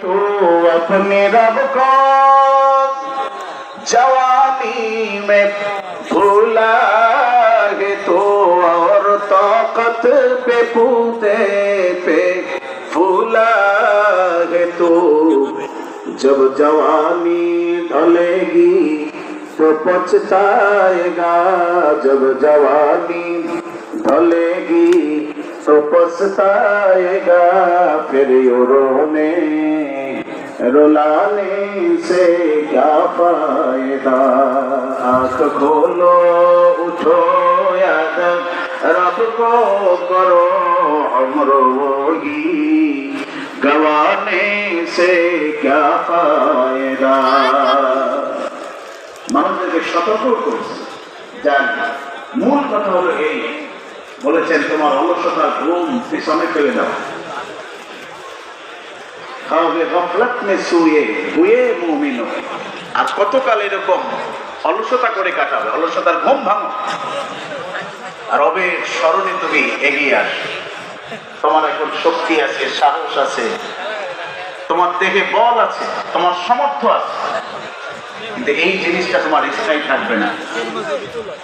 तो अपने रब को जवानी में भूला है तो और ताकत पे पूते पे फूला है तो जब जवानी ढलेगी तो पछताएगा जब जवानी ढलेगी तो पछताएगा फिर रोने रुलाने से क्या फायदा आँख खोलो उठो याद रब को करो हमरोगी गवाने से क्या फायदा মানুষদেরকে সতর্ক করছে যার মূল কথা হলো এই বলেছেন তোমার অলসতা ঘুম পিছনে ফেলে দাও খাওয়াবে গফলাত মে শুয়ে শুয়ে মুমিন আর কতকাল এরকম অলসতা করে কাটাবে অলসতার ঘুম ভাঙো আর রবের স্মরণে তুমি এগিয়ে আস তোমার এখন শক্তি আছে সাহস আছে তোমার দেহে বল আছে তোমার সামর্থ্য আছে কিন্তু এই জিনিসটা তোমার স্থায়ী থাকবে না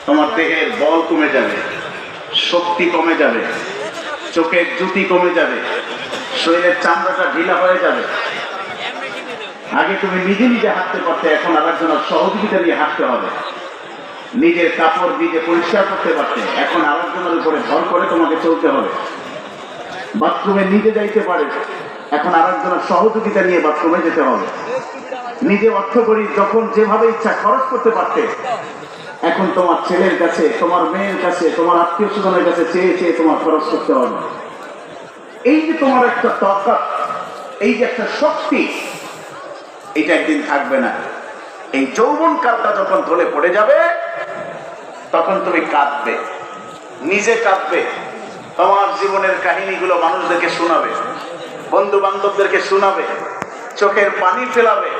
তোমার দেহের বল কমে যাবে শক্তি কমে যাবে চোখের জ্যোতি কমে যাবে শরীরের চামড়াটা ঢিলা হয়ে যাবে আগে তুমি নিজে নিজে হাঁটতে পারতে এখন আরেকজনের সহযোগিতা নিয়ে হাঁটতে হবে নিজের কাপড় নিজে পরিষ্কার করতে পারতে এখন আরেকজনের উপরে ভর করে তোমাকে চলতে হবে বাথরুমে নিজে যাইতে পারে এখন আরেকজনের সহযোগিতা নিয়ে বাথরুমে যেতে হবে নিজে অর্থ করি যখন যেভাবে ইচ্ছা খরচ করতে পারতে এখন তোমার ছেলের কাছে তোমার মেয়ের কাছে তোমার আত্মীয় স্বজনের কাছে চেয়ে চেয়ে তোমার খরচ করতে হবে এই যে তোমার একটা তাকাত এই যে একটা শক্তি এটা একদিন থাকবে না এই যৌবন কালটা যখন ধরে পড়ে যাবে তখন তুমি কাঁদবে নিজে কাঁদবে তোমার জীবনের কাহিনীগুলো মানুষদেরকে শোনাবে বন্ধু বান্ধবদেরকে শোনাবে চোখের পানি ফেলাবে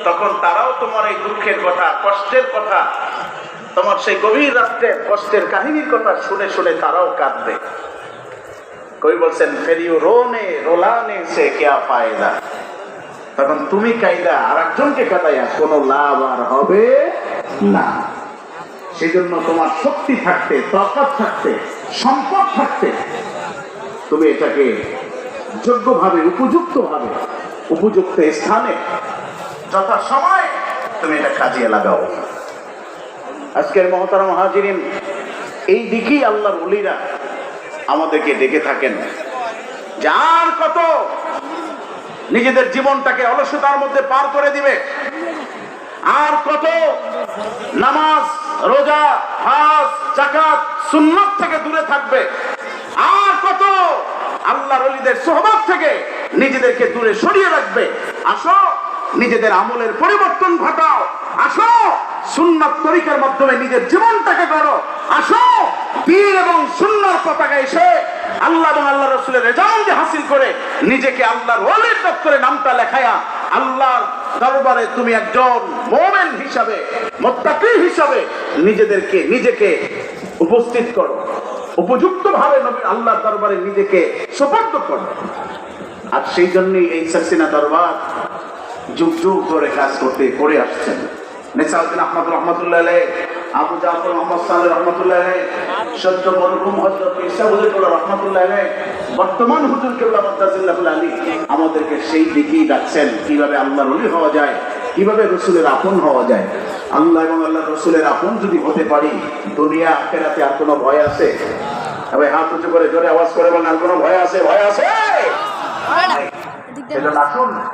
তখন তারাও তোমার এই দুঃখের কথা কষ্টের কথা তোমার সেই গভীর রাত্রের কষ্টের কাহিনীর কথা শুনে শুনে তারাও কাঁদবে কই বলছেন ফেরিও রোনে রোলানে সে কেয়া ফায়দা তখন তুমি কাইদা আর একজনকে কাটাইয়া কোনো লাভ আর হবে না সেজন্য তোমার শক্তি থাকতে তাকাত থাকতে সম্পদ থাকতে তুমি এটাকে যোগ্যভাবে উপযুক্তভাবে উপযুক্ত স্থানে যথা সময় তুমি এটা কাজে লাগাও আজকের মহতারাম হাজিরিন এই দিকেই আল্লাহর ওলিরা আমাদেরকে ডেকে থাকেন যার কত নিজেদের জীবনটাকে অলসতার মধ্যে পার করে দিবে আর কত নামাজ রোজা হজ যাকাত সুন্নাত থেকে দূরে থাকবে আর কত আল্লাহর ওলিদের সোহবত থেকে নিজেদেরকে দূরে সরিয়ে রাখবে আসো নিজেদের আমলের পরিবর্তন ঘটাও আসো সুন্নাত তরিকার মাধ্যমে নিজের জীবনটাকে করো আসো দ্বীন এবং সুন্নাহর পতাকা এসে আল্লাহ এবং আল্লাহ রাসূলের রেজামন্দি হাসিল করে নিজেকে আল্লাহর ওলির দপ্তরে নামটা লেখায়া আল্লাহর দরবারে তুমি একজন মুমিন হিসাবে মুত্তাকি হিসাবে নিজেকে উপস্থিত করো উপযুক্তভাবে নবী আল্লাহর দরবারে নিজেকে সুপর্দ করো আর সেই জন্যই এই সাকসিনা দরবার যুগ যুগ ধরে কাজ করে আসছেন নেসাউদ্দিন আহমদ রহমতুল্লাহ আলাইহি আবু জাফর মোহাম্মদ সালেহ রহমতুল্লাহ আলাইহি সত্য মরহুম হযরত ঈসা হুজুর রহমতুল্লাহ আলাইহি বর্তমান হুজুর কেবলা মাদ্দাজিল্লাহুল আলী আমাদেরকে সেই দিকেই ডাকছেন কিভাবে আল্লাহর ওলি হওয়া যায় কিভাবে রাসূলের আপন হওয়া যায় আল্লাহ এবং আল্লাহর রাসূলের আপন যদি হতে পারি দুনিয়া আখিরাতে আর কোনো ভয় আছে তবে হাত উঁচু করে জোরে আওয়াজ করে বলেন আর কোনো ভয় আছে ভয় আছে এজন্য আসুন